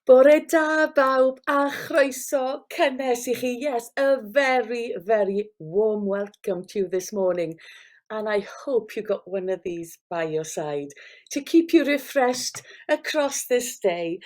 Bore da bawb a chroeso cynnes I chi. Yes, a very, very warm welcome to you this morning. And I hope you got one of these by your side to keep you refreshed across this day.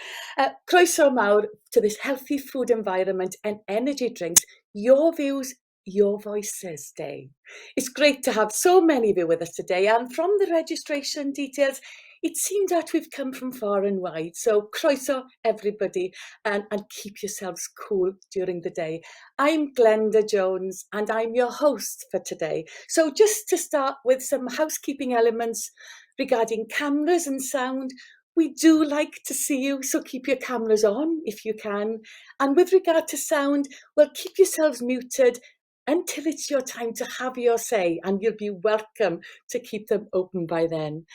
Croeso mawr to this healthy food environment and energy drinks, your views, your voices day. It's great to have so many of you with us today, and from the registration details, it seemed that we've come from far and wide. So croeso everybody, and keep yourselves cool during the day. I'm Glenda Jones and I'm your host for today. So just to start with some housekeeping elements regarding cameras and sound, we do like to see you, so keep your cameras on if you can. And with regard to sound, well, keep yourselves muted until it's your time to have your say, and you'll be welcome to keep them open by then.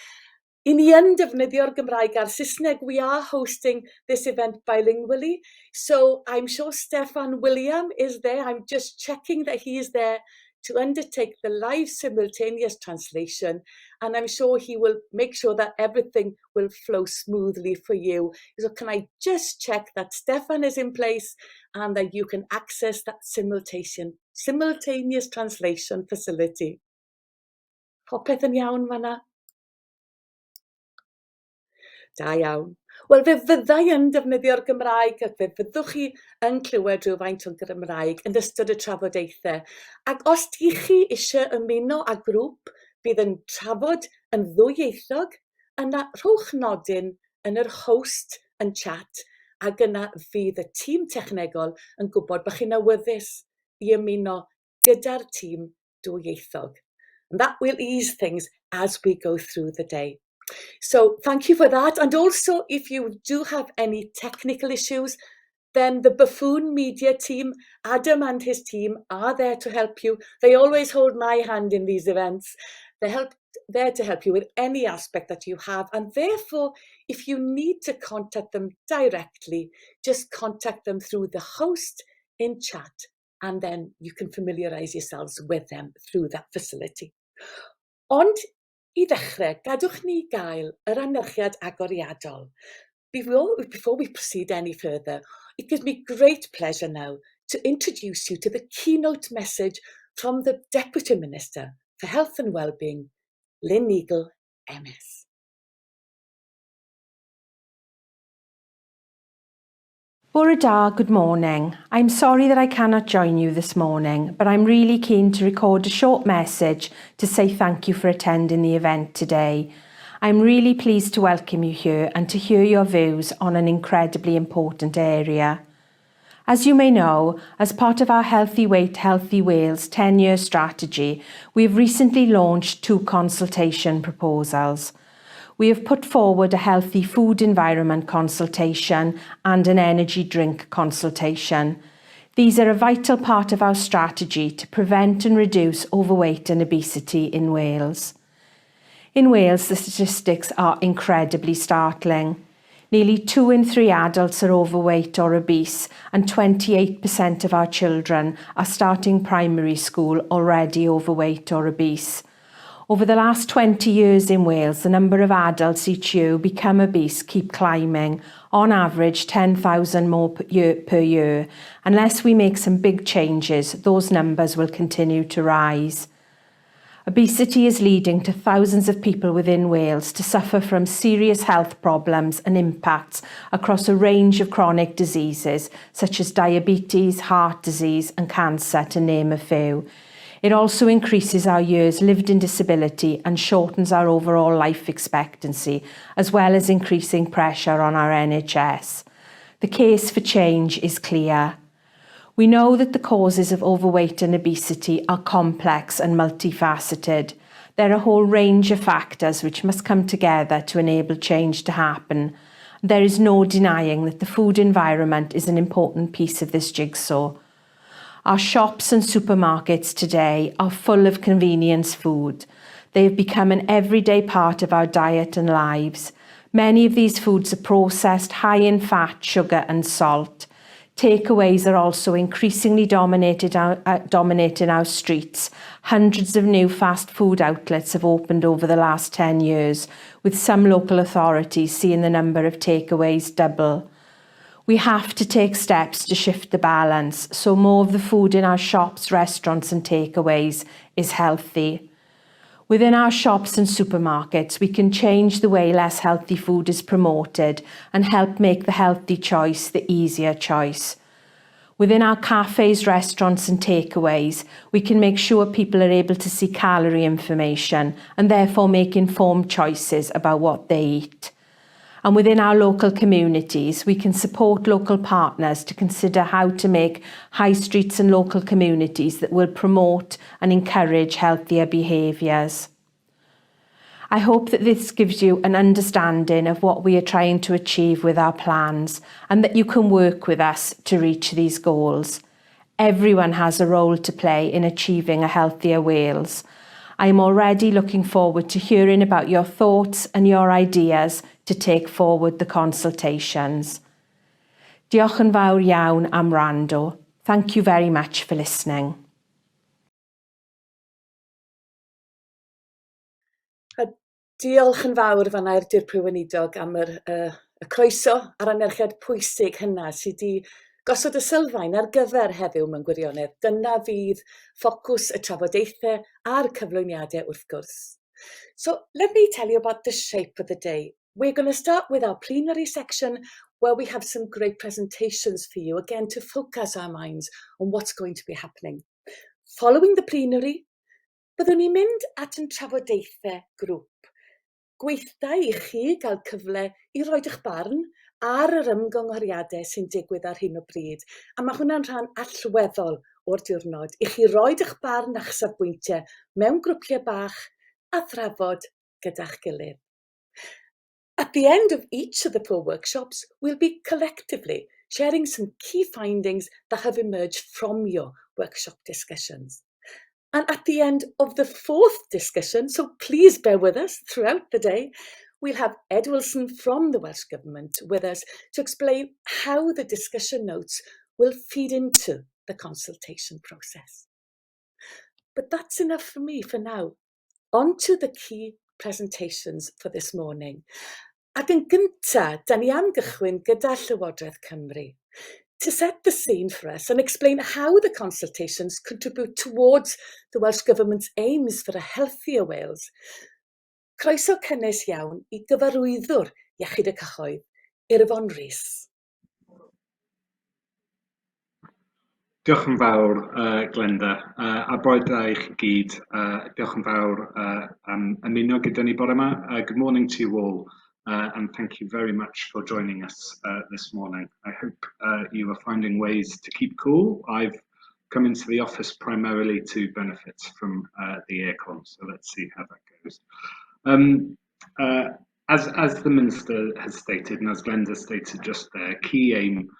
I ni yn defnyddio'r Gymraeg a'r Saesneg, we are hosting this event bilingually. So I'm sure Stefan William is there. I'm just checking that he is there to undertake the live simultaneous translation. And I'm sure he will make sure that everything will flow smoothly for you. So can I just check that Stefan is in place and that you can access that simultaneous translation facility. Popeth yn iawn fanna? Da iawn. Wel, fe fyddai yn defnyddio'r Gymraeg ac fe fyddwch chi yn clywed rhywfaint o Gymraeg yn ystod y trafodaethau. Ac os di chi eisiau ymuno â grŵp bydd yn trafod yn ddwyieithog, yna rhowch nodyn yn yr host yn chat, ac yna fydd y tîm technegol yn gwybod bod chi'n awyddus I ymuno gyda'r tîm dwyieithog. And that will ease things as we go through the day. So thank you for that. And also, if you do have any technical issues, then the Buffoon Media team, Adam and his team, are there to help you. They always hold my hand in these events. They're there to help you with any aspect that you have. And therefore, if you need to contact them directly, just contact them through the host in chat, and then you can familiarize yourselves with them through that facility. Ond I ddechrau, gadwch ni gael yr anerchiad agoriadol. Before we proceed any further, it gives me great pleasure now to introduce you to the keynote message from the Deputy Minister for Health and Wellbeing, Lynn Eagle, MS. Bore da, good morning. I'm sorry that I cannot join you this morning, but I'm really keen to record a short message to say thank you for attending the event today. I'm really pleased to welcome you here and to hear your views on an incredibly important area. As you may know, as part of our Healthy Weight, Healthy Wales 10-year strategy, we have recently launched 2 consultation proposals. We have put forward a healthy food environment consultation and an energy drink consultation. These are a vital part of our strategy to prevent and reduce overweight and obesity in Wales. In Wales, the statistics are incredibly startling. Nearly 2 in 3 adults are overweight or obese, and 28% of our children are starting primary school already overweight or obese. Over the last 20 years in Wales, the number of adults each year who become obese keep climbing, on average 10,000 more per year. Unless we make some big changes, those numbers will continue to rise. Obesity is leading to thousands of people within Wales to suffer from serious health problems and impacts across a range of chronic diseases, such as diabetes, heart disease and cancer, to name a few. It also increases our years lived in disability and shortens our overall life expectancy, as well as increasing pressure on our NHS. The case for change is clear. We know that the causes of overweight and obesity are complex and multifaceted. There are a whole range of factors which must come together to enable change to happen. There is no denying that the food environment is an important piece of this jigsaw. Our shops and supermarkets today are full of convenience food. They have become an everyday part of our diet and lives. Many of these foods are processed, high in fat, sugar and salt. Takeaways are also increasingly dominating our streets. Hundreds of new fast food outlets have opened over the last 10 years, with some local authorities seeing the number of takeaways double. We have to take steps to shift the balance so more of the food in our shops, restaurants and takeaways is healthy. Within our shops and supermarkets, we can change the way less healthy food is promoted and help make the healthy choice the easier choice. Within our cafes, restaurants and takeaways, we can make sure people are able to see calorie information and therefore make informed choices about what they eat. And within our local communities, we can support local partners to consider how to make high streets and local communities that will promote and encourage healthier behaviours. I hope that this gives you an understanding of what we are trying to achieve with our plans and that you can work with us to reach these goals. Everyone has a role to play in achieving a healthier Wales. I am already looking forward to hearing about your thoughts and your ideas to take forward the consultations. Diolch yn fawr iawn am wrando. Thank you very much for listening. Diolch yn fawr fan i'r Dirprwy Weinidog am y croeso a'r anerchiad pwysig hynna sydd wedi gosod y sylfaen ar gyfer heddiw mewn gwirionedd. Dyna fydd ffocws y trafodaethau a'r cyflwyniadau wrth gwrs. So let me tell you about the shape of the day. We're going to start with our plenary section where we have some great presentations for you, again to focus our minds on what's going to be happening. Following the plenary, byddwn ni'n mynd at ein trafodaethau grŵp. Gweithdai i chi gael cyfle i roed eich barn ar yr ymgynghoriadau sy'n digwydd ar hyn o bryd. A mae hwnna'n rhan allweddol o'r diwrnod i chi roed eich barn a'ch safbwyntiau mewn grwpiau bach a thrafod gyda'ch gilydd. At the end of each of the 4 workshops, we'll be collectively sharing some key findings that have emerged from your workshop discussions. And at the end of the 4th discussion, so please bear with us throughout the day, we'll have Ed Wilson from the Welsh Government with us to explain how the discussion notes will feed into the consultation process. But that's enough for me for now. On to the key presentations for this morning. Ac yn gyntaf, da ni am gychwyn gyda Llywodraeth Cymru to set the scene for us and explain how the consultations contribute towards the Welsh Government's aims for a healthier Wales. Croeso cynnes iawn I gyfarwyddwr Iechyd y Cyhoedd, Irfon Rhys. Diolch yn fawr, Glenda, a broed da I chi gyd. Diolch yn fawr am ymuno gyda ni bore yma. Good morning to you all, and thank you very much for joining us this morning. I hope you are finding ways to keep cool. I've come into the office primarily to benefit from the aircon, so let's see how that goes. As the Minister has stated, and as Glenda stated just there, key aim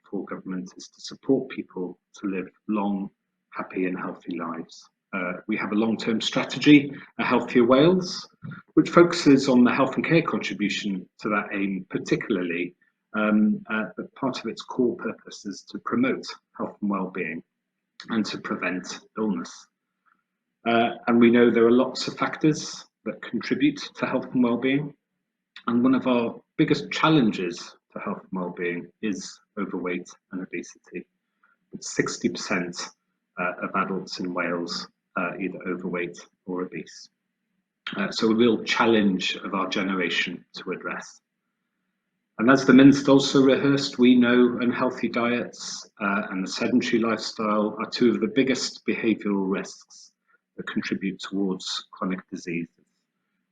for government is to support people to live long, happy and healthy lives. We have a long-term strategy, A Healthier Wales, which focuses on the health and care contribution to that aim particularly, but part of its core purpose is to promote health and well-being and to prevent illness. And we know there are lots of factors that contribute to health and well-being, and one of our biggest challenges for health and well-being is overweight and obesity. With 60% of adults in Wales either overweight or obese. So a real challenge of our generation to address. And as the Minister also rehearsed, we know unhealthy diets and the sedentary lifestyle are 2 of the biggest behavioural risks that contribute towards chronic diseases,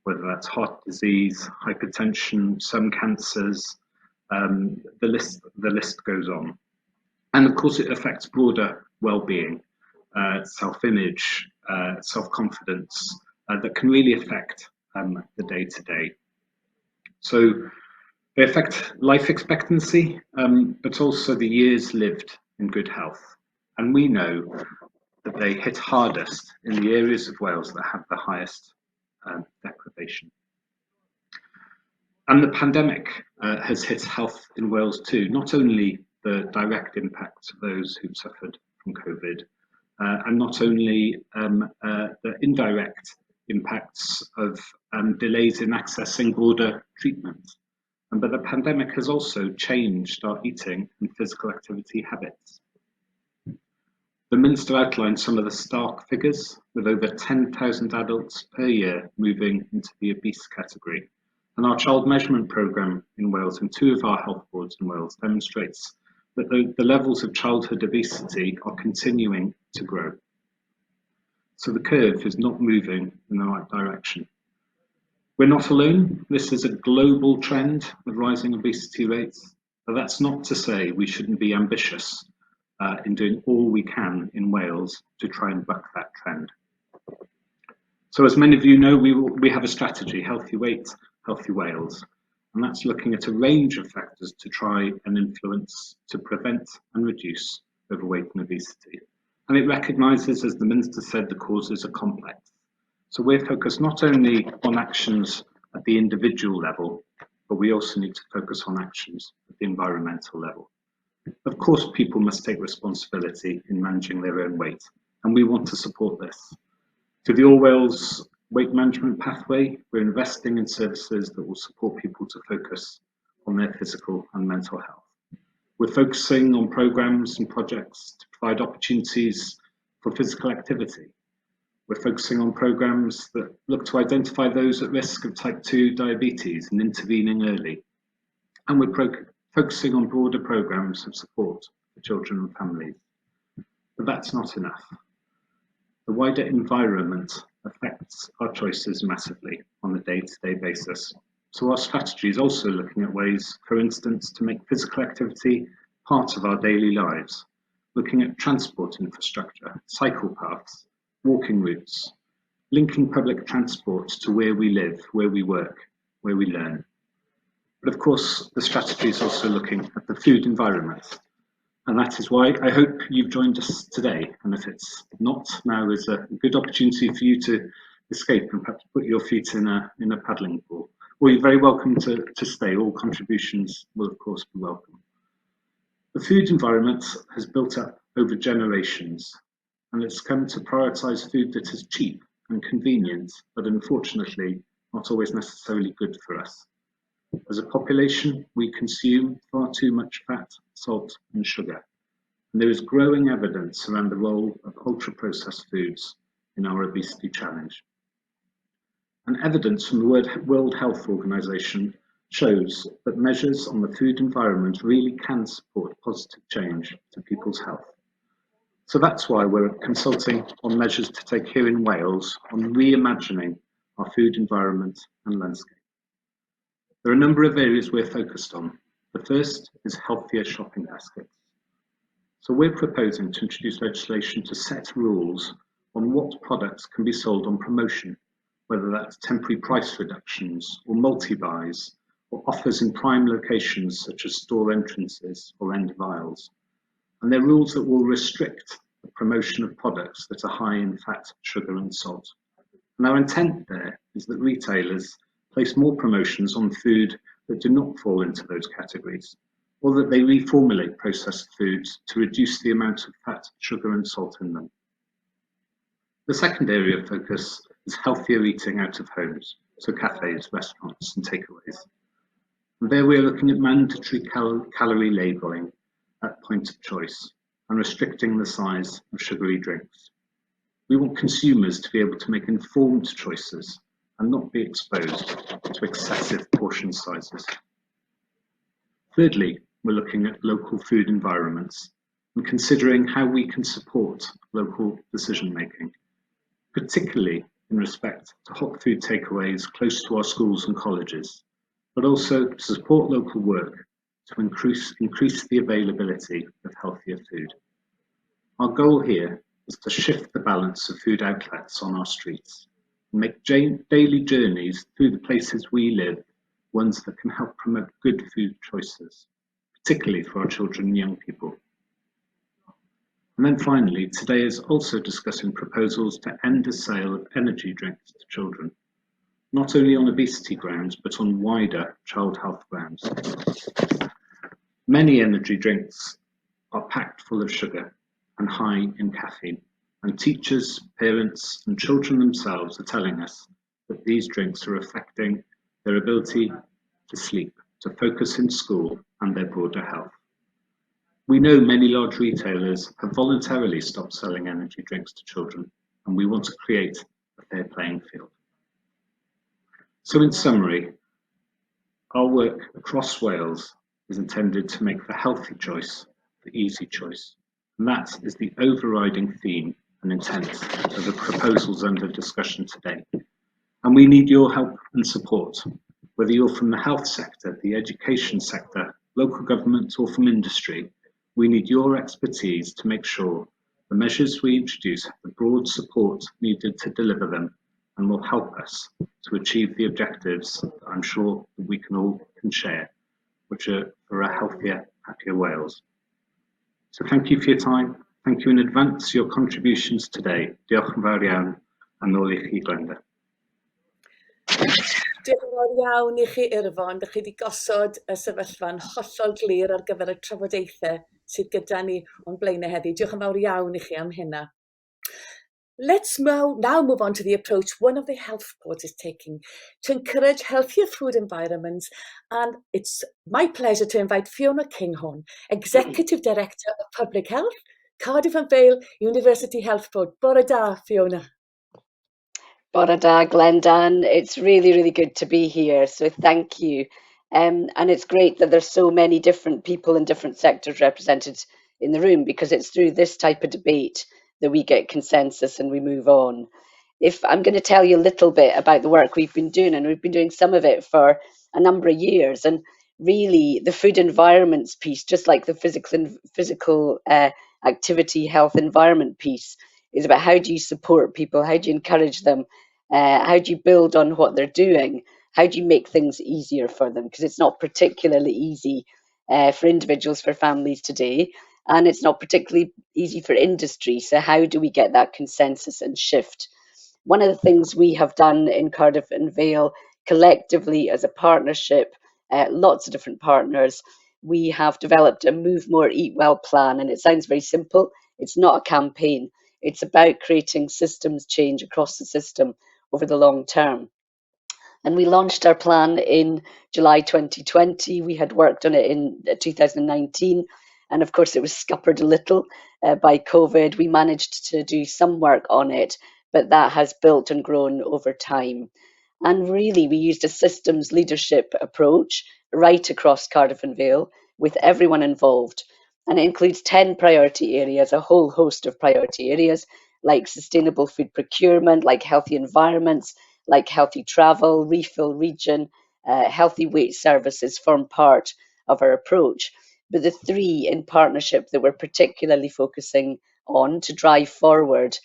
whether that's heart disease, hypertension, some cancers, the list goes on. And of course it affects broader well-being, self-image, self-confidence, that can really affect the day-to-day. So they affect life expectancy, but also the years lived in good health. And we know that they hit hardest in the areas of Wales that have the highest deprivation. And the pandemic has hit health in Wales too, not only the direct impacts of those who've suffered from COVID, and not only the indirect impacts of delays in accessing broader treatment, but the pandemic has also changed our eating and physical activity habits. The Minister outlined some of the stark figures, with over 10,000 adults per year moving into the obese category. And our child measurement programme in Wales and 2 of our health boards in Wales demonstrates that the levels of childhood obesity are continuing to grow. So the curve is not moving in the right direction. We're not alone. This is a global trend of rising obesity rates, but that's not to say we shouldn't be ambitious in doing all we can in Wales to try and buck that trend. So as many of you know, we have a strategy, Healthy Weight, Healthy Wales, and that's looking at a range of factors to try and influence to prevent and reduce overweight and obesity. And it recognises, as the Minister said, the causes are complex. So we're focused not only on actions at the individual level, but we also need to focus on actions at the environmental level. Of course, people must take responsibility in managing their own weight, and we want to support this. Through the All Wales Weight Management Pathway, we're investing in services that will support people to focus on their physical and mental health. We're focusing on programmes and projects to provide opportunities for physical activity. We're focusing on programmes that look to identify those at risk of type 2 diabetes and intervening early. And we're focusing on broader programmes of support for children and families. But that's not enough. The wider environment affects our choices massively on a day-to-day basis. So our strategy is also looking at ways, for instance, to make physical activity part of our daily lives, looking at transport infrastructure, cycle paths, walking routes, linking public transport to where we live, where we work, where we learn. But of course, the strategy is also looking at the food environment. And that is why I hope you've joined us today. And if it's not, now is a good opportunity for you to escape and perhaps put your feet in a paddling pool. Or you're very welcome to stay. All contributions will, of course, be welcome. The food environment has built up over generations, and it's come to prioritise food that is cheap and convenient, but unfortunately not always necessarily good for us. As a population, we consume far too much fat, salt and sugar, and there is growing evidence around the role of ultra-processed foods in our obesity challenge. And evidence from the World Health Organization shows that measures on the food environment really can support positive change to people's health. So that's why we're consulting on measures to take here in Wales on reimagining our food environment and landscape. There are a number of areas we're focused on. The first is healthier shopping baskets. So we're proposing to introduce legislation to set rules on what products can be sold on promotion, whether that's temporary price reductions or multi-buys or offers in prime locations such as store entrances or end of aisles. And they're rules that will restrict the promotion of products that are high in fat, sugar and salt. And our intent there is that retailers place more promotions on food that do not fall into those categories, or that they reformulate processed foods to reduce the amount of fat, sugar and salt in them. The second area of focus is healthier eating out of homes, so cafes, restaurants and takeaways. And there we're looking at mandatory calorie labelling at point of choice and restricting the size of sugary drinks. We want consumers to be able to make informed choices and not be exposed to excessive portion sizes. Thirdly, we're looking at local food environments and considering how we can support local decision making, particularly in respect to hot food takeaways close to our schools and colleges, but also to support local work to increase the availability of healthier food. Our goal here is to shift the balance of food outlets on our streets and make daily journeys through the places we live ones that can help promote good food choices, particularly for our children and young people. And then finally, today is also discussing proposals to end the sale of energy drinks to children, not only on obesity grounds, but on wider child health grounds. Many energy drinks are packed full of sugar and high in caffeine, and teachers, parents, and children themselves are telling us that these drinks are affecting their ability to sleep, to focus in school and their broader health. We know many large retailers have voluntarily stopped selling energy drinks to children, and we want to create a fair playing field. So in summary, our work across Wales is intended to make the healthy choice the easy choice, and that is the overriding theme and intent of the proposals under discussion today. And we need your help and support, whether you're from the health sector, the education sector, local government, or from industry. We need your expertise to make sure the measures we introduce have the broad support needed to deliver them and will help us to achieve the objectives that I'm sure that we all can share, which are for a healthier, happier Wales. So thank you for your time. Thank you in advance for your contributions today. Diolch yn fawr iawn, a nôl i chi, Glenda. Diolch yn fawr iawn i chi, Irfon. Dych chi wedi gosod y sefyllfa'n hollol glir ar gyfer y trafodaethau sydd gyda ni o'n blaenau heddiw. Diolch yn fawr iawn i chi am hynna. Let's now move on to the approach one of the health boards is taking to encourage healthier food environments. And it's my pleasure to invite Fiona Kinghorn, Executive Director of Public Health, Cardiff and Vale University Health Board. Bore da, Fiona. Bore da, Glenda, and it's really, really good to be here. So thank you. And it's great that there's so many different people in different sectors represented in the room, because it's through this type of debate that we get consensus and we move on. If I'm going to tell you a little bit about the work we've been doing, and we've been doing some of it for a number of years, and really the food environments piece, just like the physical activity, health environment piece, is about how do you support people, how do you encourage them, how do you build on what they're doing, how do you make things easier for them, because it's not particularly easy for individuals, for families today, and it's not particularly easy for industry. So how do we get that consensus and shift? One of the things we have done in Cardiff and Vale collectively as a partnership, lots of different partners, we have developed a Move More, Eat Well plan, and it sounds very simple. It's not a campaign. It's about creating systems change across the system over the long term. And we launched our plan in July 2020. We had worked on it in 2019. And of course, it was scuppered a little by COVID. We managed to do some work on it, but that has built and grown over time. And really, we used a systems leadership approach right across Cardiff and Vale with everyone involved. And it includes 10 priority areas, a whole host of priority areas like sustainable food procurement, like healthy environments, like healthy travel, refill region, healthy weight services form part of our approach. But the three in partnership that we're particularly focusing on to drive forward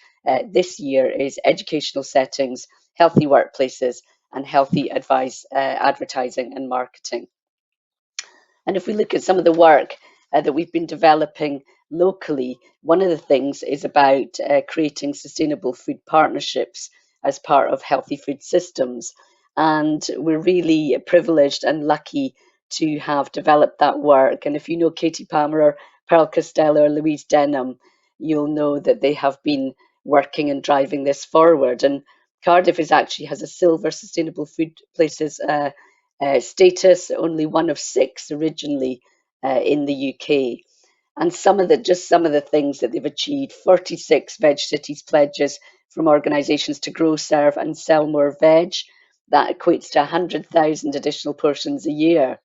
this year is educational settings, healthy workplaces, and healthy advertising and marketing. And if we look at some of the work that we've been developing locally, one of the things is about creating sustainable food partnerships as part of healthy food systems. And we're really privileged and lucky to have developed that work. And if you know Katie Palmer or Pearl Costello or Louise Denham, you'll know that they have been working and driving this forward. And Cardiff has a silver sustainable food places status, only one of 6 originally in the UK. And some of the things that they've achieved: 46 Veg Cities pledges from organisations to grow, serve and sell more veg. That equates to 100,000 additional portions a year.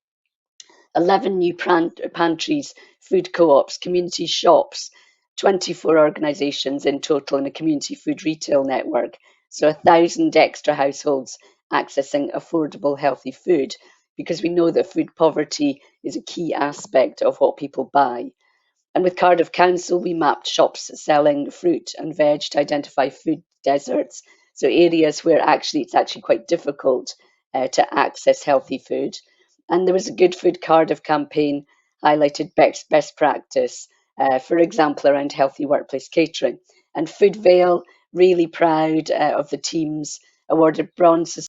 11 new pantries, food co-ops, community shops, 24 organisations in total in a community food retail network. So 1,000 extra households accessing affordable, healthy food, because we know that food poverty is a key aspect of what people buy. And with Cardiff Council, we mapped shops selling fruit and veg to identify food deserts, so areas where it's actually quite difficult to access healthy food. And there was a Good Food Cardiff campaign highlighted best practice, for example, around healthy workplace catering. And Food Vale, really proud of the teams, awarded Bronze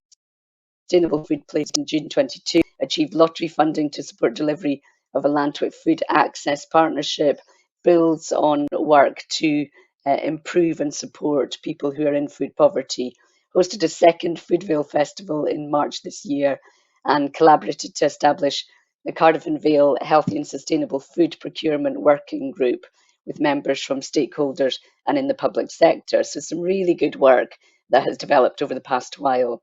Sustainable Food Place in June 22, achieved lottery funding to support delivery of a Lantwick Food Access Partnership, builds on work to improve and support people who are in food poverty, hosted a second Food Vale Festival in March this year, and collaborated to establish the Cardiff and Vale Healthy and Sustainable Food Procurement Working Group with members from stakeholders and in the public sector. So some really good work that has developed over the past while.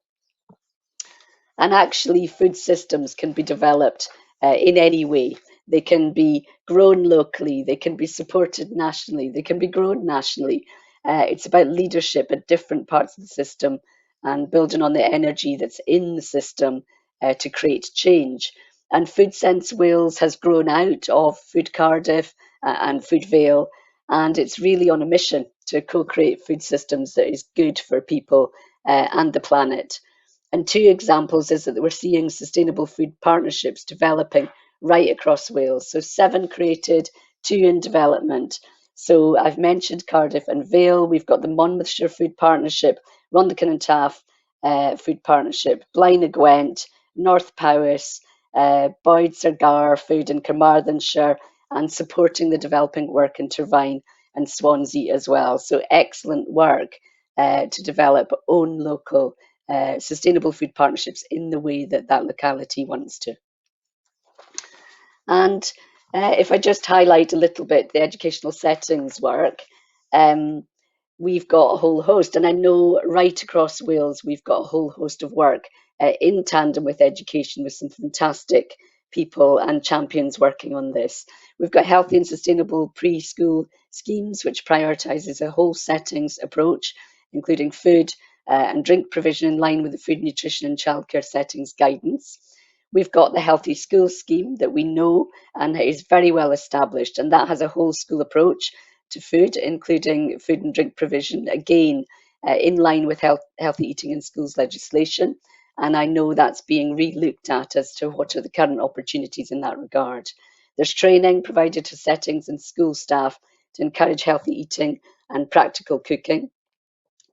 And actually, food systems can be developed in any way. They can be grown locally, they can be supported nationally, they can be grown nationally. It's about leadership at different parts of the system and building on the energy that's in the system to create change. And Food Sense Wales has grown out of Food Cardiff and Food Vale, and it's really on a mission to co-create food systems that is good for people and the planet. And two examples is that we're seeing sustainable food partnerships developing right across Wales. So 7 created, 2 in development. So I've mentioned Cardiff and Vale. We've got the Monmouthshire Food Partnership, Rhondda and Taff Food Partnership, Blaen y Gwent, North Powys, Boyd Sir Food in Carmarthenshire, and supporting the developing work in Tervine and Swansea as well. So excellent work to develop own local sustainable food partnerships in the way that that locality wants to. And if I just highlight a little bit the educational settings work, we've got a whole host, and I know right across Wales we've got a whole host of work in tandem with education with some fantastic people and champions working on this. We've got healthy and sustainable preschool schemes, which prioritises a whole settings approach, including food and drink provision in line with the food, nutrition and childcare settings guidance. We've got the Healthy Schools scheme that we know and is very well established, and that has a whole school approach to food, including food and drink provision, again, in line with healthy eating in schools legislation. And I know that's being re-looked at as to what are the current opportunities in that regard. There's training provided to settings and school staff to encourage healthy eating and practical cooking,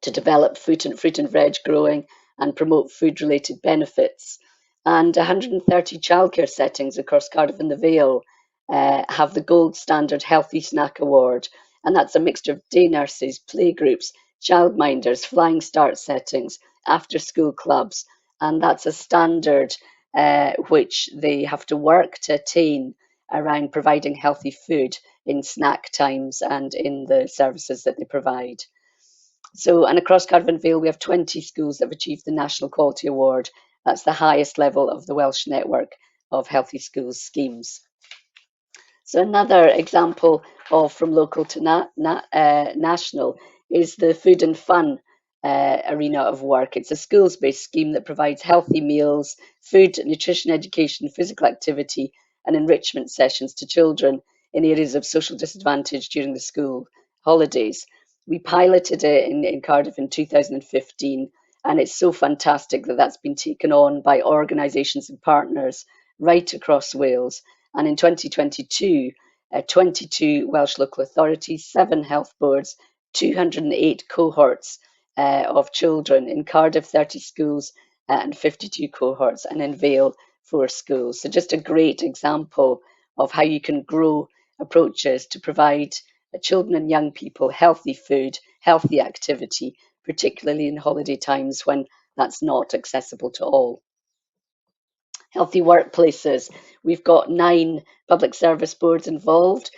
to develop fruit and veg growing and promote food-related benefits. And 130 childcare settings across Cardiff and the Vale have the Gold Standard Healthy Snack Award. And that's a mixture of day nurses, playgroups, childminders, flying start settings, after school clubs. And that's a standard which they have to work to attain around providing healthy food in snack times and in the services that they provide. So, and across Cardiff and Vale, we have 20 schools that have achieved the National Quality Award. That's the highest level of the Welsh network of healthy schools schemes. So another example of from local to national is the Food and Fun arena of work. It's a schools-based scheme that provides healthy meals, food, nutrition education, physical activity and enrichment sessions to children in areas of social disadvantage during the school holidays. We piloted it in Cardiff in 2015, and it's so fantastic that that's been taken on by organisations and partners right across Wales. And in 2022, 22 Welsh local authorities, 7 health boards, 208 cohorts of children in Cardiff, 30 schools and 52 cohorts, and in Vale, 4 schools. So just a great example of how you can grow approaches to provide children and young people healthy food, healthy activity, particularly in holiday times when that's not accessible to all. Healthy workplaces. We've got 9 public service boards involved,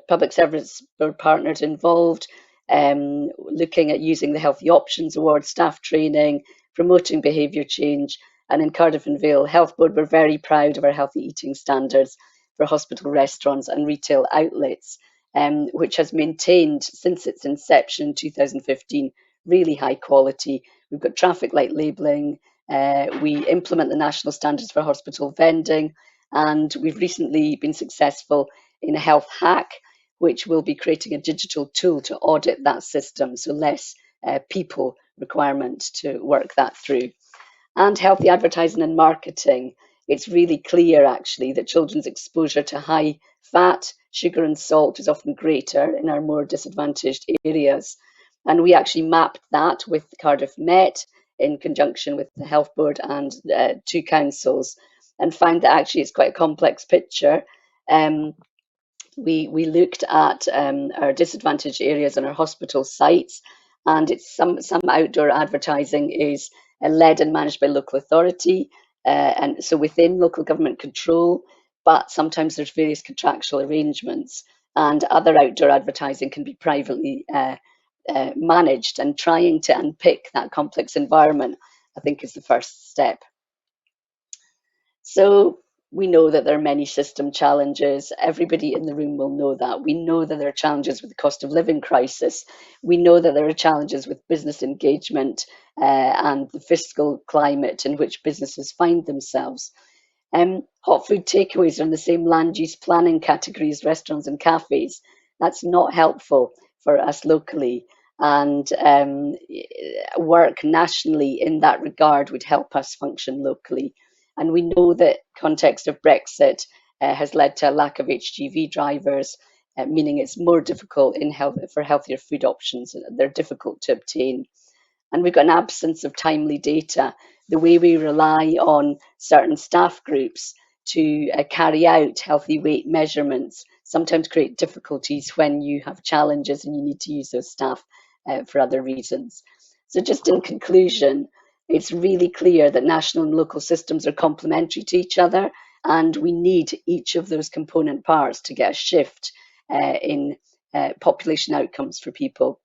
public service board partners involved, looking at using the Healthy Options Award, staff training, promoting behaviour change. And in Cardiff and Vale Health Board, we're very proud of our healthy eating standards for hospital restaurants and retail outlets, which has maintained since its inception in 2015 really high quality. We've got traffic light labelling. We implement the national standards for hospital vending, and we've recently been successful in a health hack, which will be creating a digital tool to audit that system, so less people requirement to work that through. And healthy advertising and marketing. It's really clear actually that children's exposure to high fat, sugar and salt is often greater in our more disadvantaged areas. And we actually mapped that with Cardiff Met in conjunction with the Health Board and 2 councils, and found that actually it's quite a complex picture. We looked at our disadvantaged areas and our hospital sites, and it's some outdoor advertising is led and managed by local authority, And so within local government control, but sometimes there's various contractual arrangements, and other outdoor advertising can be privately managed, and trying to unpick that complex environment, I think, is the first step. So we know that there are many system challenges. Everybody in the room will know that. We know that there are challenges with the cost of living crisis. We know that there are challenges with business engagement and the fiscal climate in which businesses find themselves. Hot food takeaways are in the same land use planning category as restaurants and cafes. That's not helpful for us locally. And work nationally in that regard would help us function locally. And we know that context of Brexit has led to a lack of HGV drivers, meaning it's more difficult for healthier food options. They're difficult to obtain. And we've got an absence of timely data. The way we rely on certain staff groups to carry out healthy weight measurements sometimes create difficulties when you have challenges and you need to use those staff for other reasons. So just in conclusion, it's really clear that national and local systems are complementary to each other, and we need each of those component parts to get a shift in population outcomes for people.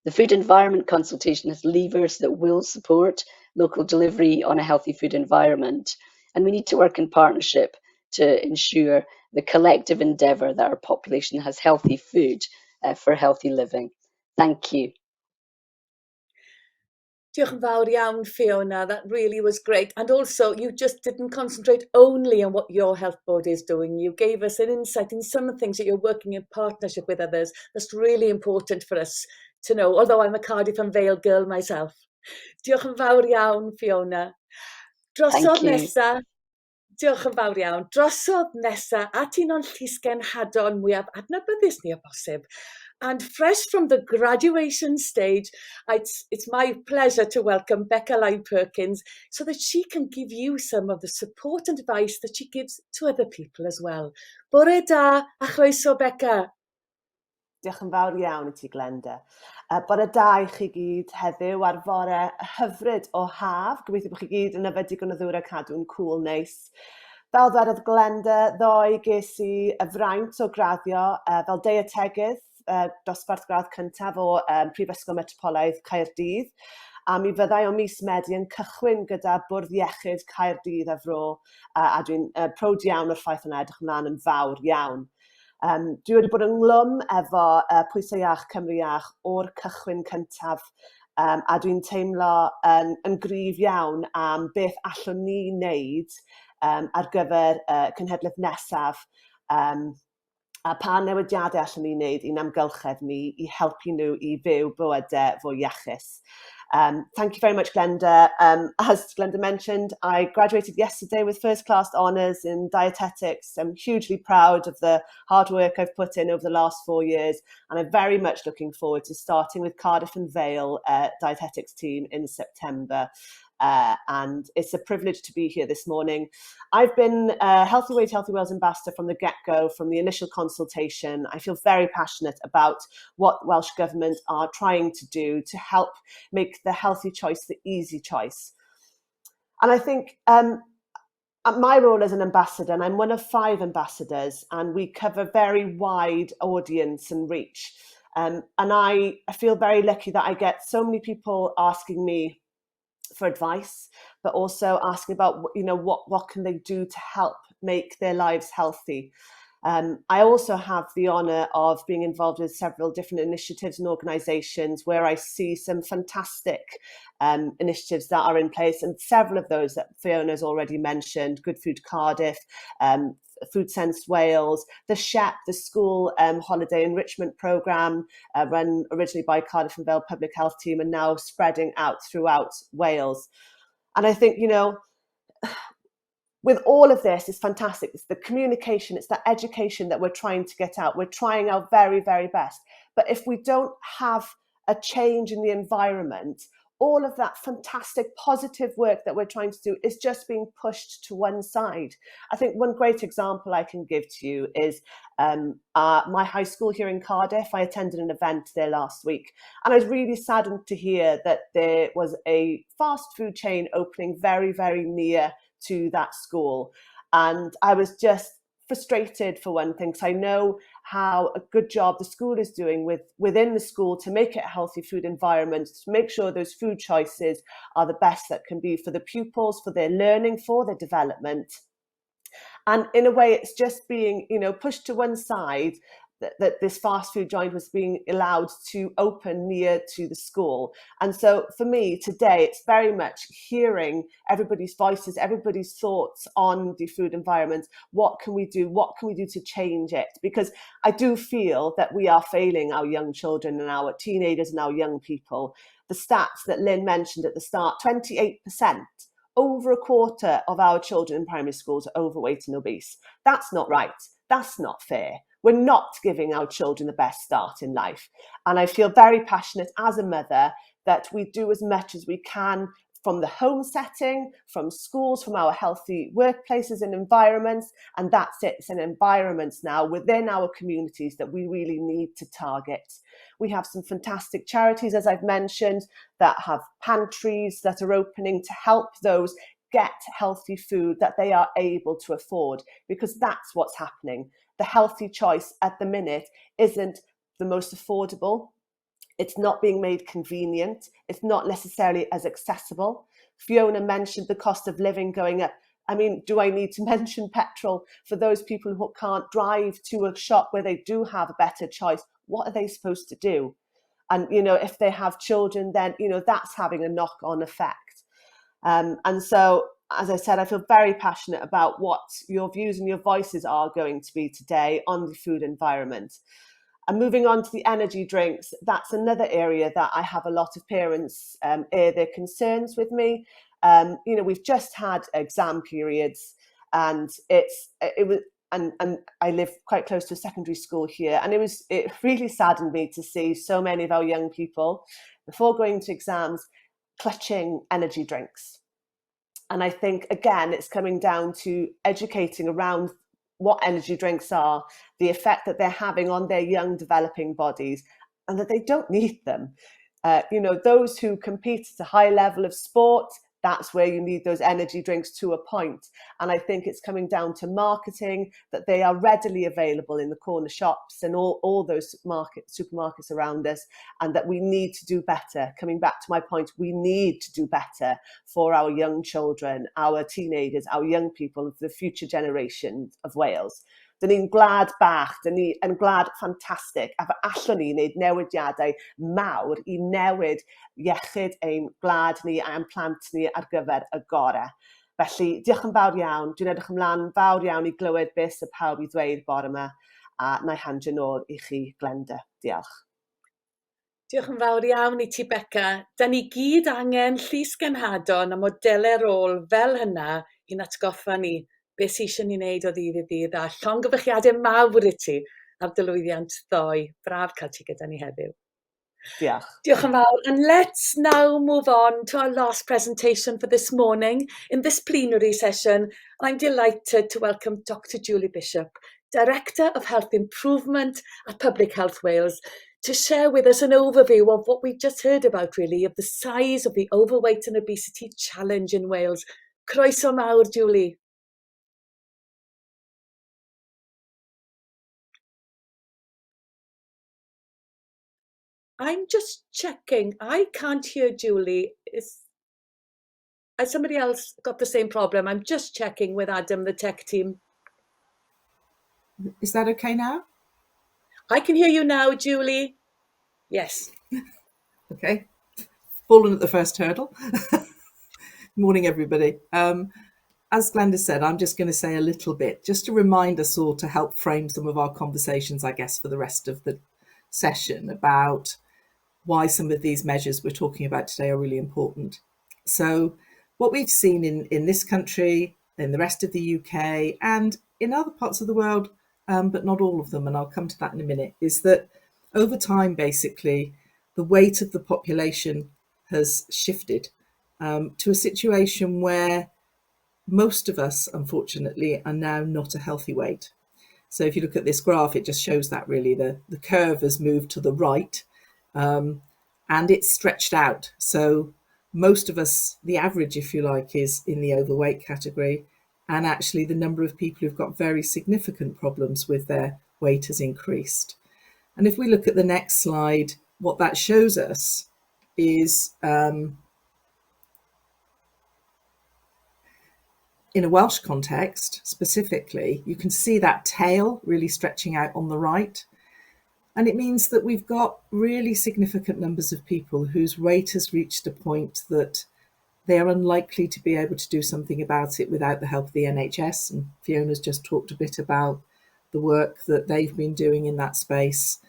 The food environment consultation has levers that will support local delivery on a healthy food environment, and we need to work in partnership to ensure the collective endeavour that our population has healthy food for healthy living. Thank you. Diolch yn fawr iawn, Fiona. That really was great. And also, you just didn't concentrate only on what your health board is doing. You gave us an insight in some of the things that you're working in partnership with others. That's really important for us to know, although I'm a Cardiff and Vale girl myself. Diolch yn fawr iawn, Fiona. Drosodd nesa. Diolch yn fawr iawn. Drosodd nesa at un o'n llysgenhadon mwyaf adnabyddus ni o bosib. And fresh from the graduation stage, it's my pleasure to welcome Becca Lyne Perkins so that she can give you some of the support and advice that she gives to other people as well. Bore da a chroeso, Becca. Diolch yn fawr iawn i ti, Glenda. Bore da i chi gyd heddiw ar fore hyfryd o haf. Gobeithio bod chi gyd yn yfed digon o ddŵr a cadw'n cŵl neis. Fel dwedodd Glenda, ddoe ges i y fraint o graddio fel deietegydd dosbarth gradd cyntaf o Prifysgol Metropolaidd Caerdydd, a mi fyddai o mis Medi yn cychwyn gyda Bwrdd Iechyd Caerdydd a Fro, a dwi'n prowd iawn o'r ffaith yna, edrych ymlaen yn fawr iawn. Dwi wedi bod yn glwm efo Pwysau Iach Cymru Iach o'r cychwyn cyntaf, a dwi'n teimlo yn gryf iawn am beth allwn ni wneud ar gyfer cenhedlaeth nesaf, a pa newidiadau allan ni wneud i'n amgylchedd ni i helpu nhw i fyw bywydau fwy iachus. Thank you very much, Glenda. As Glenda mentioned, I graduated yesterday with first class honours in dietetics. I'm hugely proud of the hard work I've put in over the last 4 years, and I'm very much looking forward to starting with Cardiff and Vale dietetics team in September. And it's a privilege to be here this morning. I've been a Healthy Weight, Healthy Wales ambassador from the get-go, from the initial consultation. I feel very passionate about what Welsh Government are trying to do to help make the healthy choice the easy choice. And I think my role as an ambassador, and I'm one of 5 ambassadors, and we cover very wide audience and reach. And I feel very lucky that I get so many people asking me for advice, but also asking about, what can they do to help make their lives healthy. I also have the honour of being involved with several different initiatives and organisations where I see some fantastic initiatives that are in place, and several of those that Fiona's already mentioned: Good Food Cardiff, Food Sense Wales, the SHEP, the School Holiday Enrichment Programme, run originally by Cardiff and Vale Public Health Team and now spreading out throughout Wales. And I think, with all of this, it's fantastic. It's the communication, it's that education that we're trying to get out. We're trying our very, very best. But if we don't have a change in the environment, all of that fantastic positive work that we're trying to do is just being pushed to one side. I think one great example I can give to you is my high school here in Cardiff. I attended an event there last week, and I was really saddened to hear that there was a fast food chain opening very, very near to that school. And I was just frustrated, for one thing, because I know how a good job the school is doing within the school to make it a healthy food environment, to make sure those food choices are the best that can be for the pupils, for their learning, for their development. And in a way, it's just being, pushed to one side that this fast food joint was being allowed to open near to the school. And so for me today, it's very much hearing everybody's voices, everybody's thoughts on the food environment. What can we do? What can we do to change it? Because I do feel that we are failing our young children and our teenagers and our young people. The stats that Lynn mentioned at the start, 28%. Over a quarter of our children in primary schools are overweight and obese. That's not right. That's not fair. We're not giving our children the best start in life. And I feel very passionate as a mother that we do as much as we can from the home setting, from schools, from our healthy workplaces and environments. And that's it. It's an environment now within our communities that we really need to target. We have some fantastic charities, as I've mentioned, that have pantries that are opening to help those get healthy food that they are able to afford, because that's what's happening. The healthy choice at the minute isn't the most affordable. It's not being made convenient. It's not necessarily as accessible. Fiona mentioned the cost of living going up. I mean, do I need to mention petrol for those people who can't drive to a shop where they do have a better choice? What are they supposed to do? And, if they have children, then, that's having a knock-on effect. And so, as I said, I feel very passionate about what your views and your voices are going to be today on the food environment. And moving on to the energy drinks, that's another area that I have a lot of parents air their concerns with me. We've just had exam periods, and and I live quite close to a secondary school here, and it really saddened me to see so many of our young people, before going to exams, clutching energy drinks. And I think, again, it's coming down to educating around what energy drinks are, the effect that they're having on their young developing bodies, and that they don't need them. Those who compete at a high level of sport, that's where you need those energy drinks to a point. And I think it's coming down to marketing, that they are readily available in the corner shops and all those supermarkets around us, and that we need to do better. Coming back to my point, we need to do better for our young children, our teenagers, our young people, the future generations of Wales. Dyn ni'n gwlad bach, yn gwlad ffantastig, a fe allwn ni wneud newidiadau mawr I newid iechyd ein gwlad ni a'n plant ni ar gyfer y gorau. Felly, diolch yn fawr iawn. Dwi'n edrych ymlaen fawr iawn I glywed beth sydd pawb I ddweud bore yma, a na I handio nôl I chi, Glenda. Diolch. Diolch yn fawr iawn I ti, Beca. Da ni gyd angen llys genhadon a modelau rôl fel hynna i'n atgoffa ni beth sydd eisiau ni wneud o ddydd I ddydd, a llongyfarchiadau mawr I ti ar dy lwyddiant ddoe. Braf cael ti gyda ni heddiw. Diolch. Diolch yn fawr. And let's now move on to our last presentation for this morning in this plenary session. I'm delighted to welcome Dr. Julie Bishop, Director of Health Improvement at Public Health Wales, to share with us an overview of what we've just heard about, really, of the size of the overweight and obesity challenge in Wales. Croeso mawr, Julie. I'm just checking. I can't hear Julie. Has somebody else got the same problem? I'm just checking with Adam, the tech team. Is that okay now? I can hear you now, Julie. Yes. Okay. Fallen at the first hurdle. Morning, everybody. As Glenda said, I'm just going to say a little bit, just to remind us all, to help frame some of our conversations, I guess, for the rest of the session, about why some of these measures we're talking about today are really important. So what we've seen in this country, in the rest of the UK, and in other parts of the world, but not all of them, and I'll come to that in a minute, is that over time, basically, the weight of the population has shifted to a situation where most of us, unfortunately, are now not a healthy weight. So if you look at this graph, it just shows that really the curve has moved to the right, and it's stretched out. So most of us, the average, if you like, is in the overweight category. And actually the number of people who've got very significant problems with their weight has increased. And if we look at the next slide, what that shows us is in a Welsh context, specifically, you can see that tail really stretching out on the right. And it means that we've got really significant numbers of people whose weight has reached a point that they are unlikely to be able to do something about it without the help of the NHS. And Fiona's just talked a bit about the work that they've been doing in that space.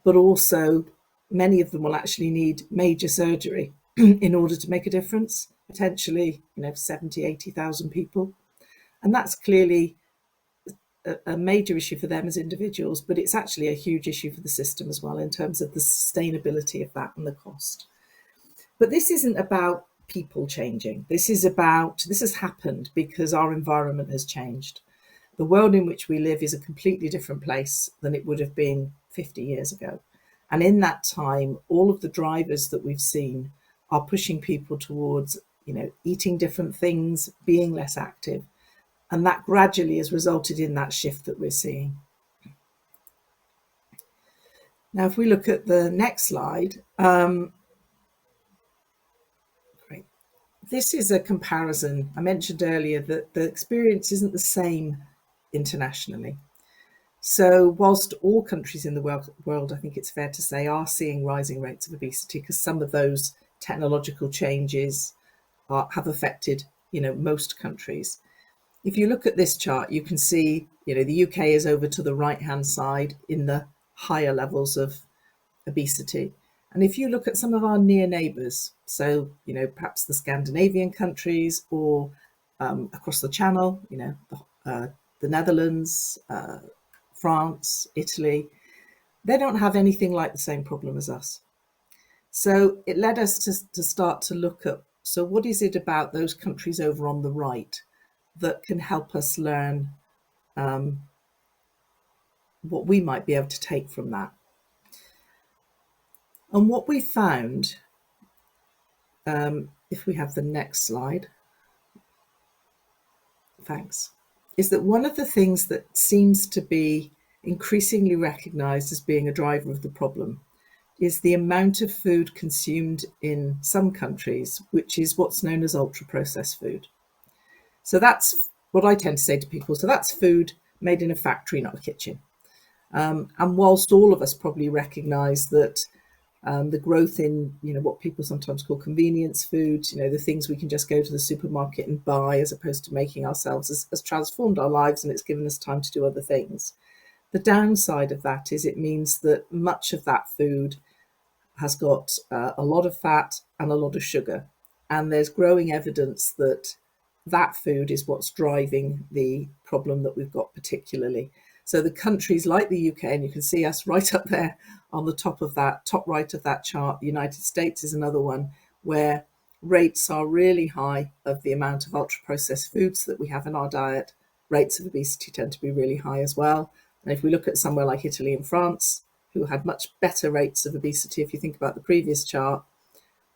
But also, many of them will actually need major surgery in order to make a difference, potentially, 70, 80,000 people. And that's clearly a major issue for them as individuals, but it's actually a huge issue for the system as well in terms of the sustainability of that and the cost. But this isn't about people changing. This has happened because our environment has changed. The world in which we live is a completely different place than it would have been 50 years ago. And in that time, all of the drivers that we've seen are pushing people towards, eating different things, being less active. And that gradually has resulted in that shift that we're seeing. Now, if we look at the next slide, great. This is a comparison. I mentioned earlier that the experience isn't the same internationally. So whilst all countries in the world, I think it's fair to say, are seeing rising rates of obesity because some of those technological changes have affected, most countries. If you look at this chart, you can see, the UK is over to the right-hand side in the higher levels of obesity. And if you look at some of our near neighbours, so, perhaps the Scandinavian countries or across the Channel, the Netherlands, France, Italy, they don't have anything like the same problem as us. So it led us to start to look at, so what is it about those countries over on the right that can help us learn what we might be able to take from that. And what we found, if we have the next slide, thanks, is that one of the things that seems to be increasingly recognised as being a driver of the problem is the amount of food consumed in some countries, which is what's known as ultra-processed food. So that's what I tend to say to people. So that's food made in a factory, not a kitchen. And whilst all of us probably recognise that the growth in, what people sometimes call convenience food, the things we can just go to the supermarket and buy as opposed to making ourselves, has transformed our lives and it's given us time to do other things. The downside of that is it means that much of that food has got a lot of fat and a lot of sugar. And there's growing evidence that that food is what's driving the problem that we've got particularly. So the countries like the UK, and you can see us right up there on the top right of that chart, the United States is another one where rates are really high of the amount of ultra-processed foods that we have in our diet. Rates of obesity tend to be really high as well. And if we look at somewhere like Italy and France, who had much better rates of obesity, if you think about the previous chart,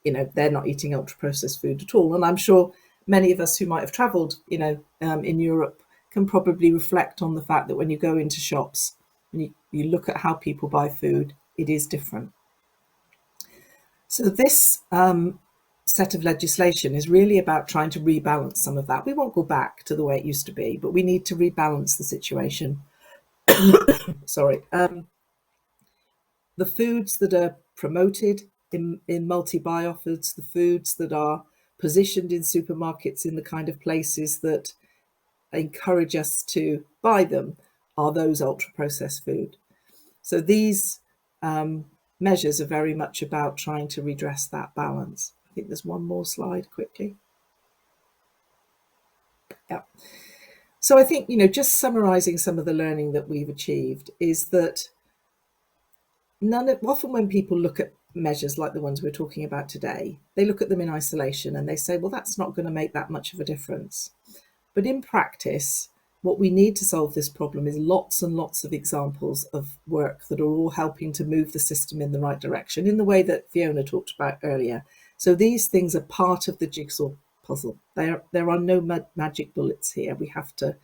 they're not eating ultra-processed food at all. And I'm sure many of us who might have travelled, in Europe can probably reflect on the fact that when you go into shops and you look at how people buy food, it is different. So this set of legislation is really about trying to rebalance some of that. We won't go back to the way it used to be, but we need to rebalance the situation. Sorry. The foods that are promoted in multi-buy offers, the foods that are positioned in supermarkets in the kind of places that encourage us to buy them are those ultra-processed food. So these measures are very much about trying to redress that balance. I think there's one more slide quickly. Yeah. So I think, just summarising some of the learning that we've achieved is that often when people look at measures like the ones we're talking about today, they look at them in isolation and they say, well, that's not going to make that much of a difference. But in practice, what we need to solve this problem is lots and lots of examples of work that are all helping to move the system in the right direction in the way that Fiona talked about earlier. So these things are part of the jigsaw puzzle. There are no magic bullets here. We have to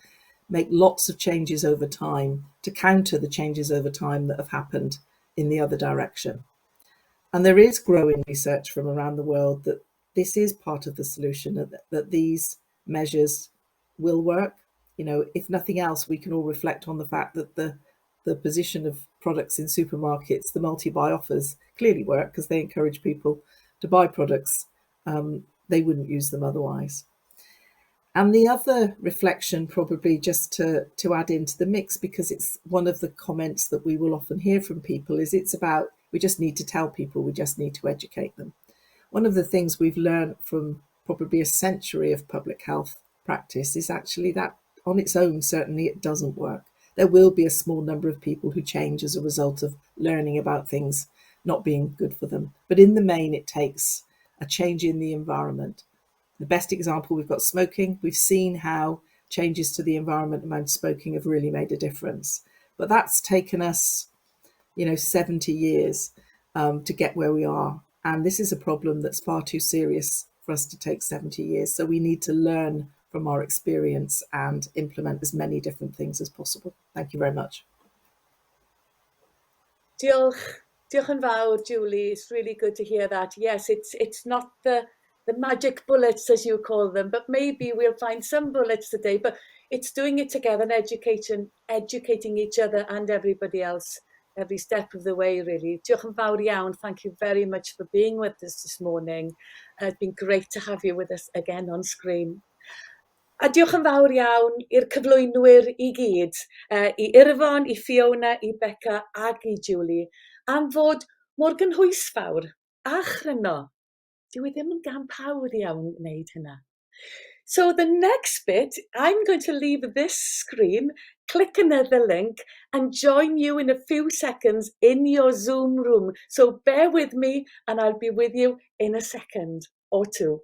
make lots of changes over time to counter the changes over time that have happened in the other direction. And there is growing research from around the world that this is part of the solution, that these measures will work. You know, if nothing else, we can all reflect on the fact that the position of products in supermarkets, the multi-buy offers, clearly work because they encourage people to buy products. They wouldn't use them otherwise. And the other reflection, probably just to add into the mix, because it's one of the comments that we will often hear from people, is it's about, we just need to tell people, we just need to educate them. One of the things we've learned from probably a century of public health practice is actually that on its own, certainly it doesn't work. There will be a small number of people who change as a result of learning about things not being good for them. But in the main, it takes a change in the environment. The best example, we've got smoking. We've seen how changes to the environment around smoking have really made a difference. But that's taken us, 70 years to get where we are. And this is a problem that's far too serious for us to take 70 years. So we need to learn from our experience and implement as many different things as possible. Thank you very much. Diolch yn fawr, Julie. It's really good to hear that. Yes, it's not the magic bullets, as you call them, but maybe we'll find some bullets today. But it's doing it together and educating each other and everybody else every step of the way, really. Diolch yn fawr iawn. Thank you very much for being with us this morning. It's been great to have you with us again on screen. A diolch yn fawr iawn i'r cyflwynwyr i gyd, i Irfon, i Fiona, i Becca ac i Julie, am fod mor gynhwysfawr a chryno. Dyw e ddim yn gam hawdd iawn wneud hynna. So the next bit, I'm going to leave this screen, click another link and join you in a few seconds in your Zoom room. So bear with me and I'll be with you in a second or two.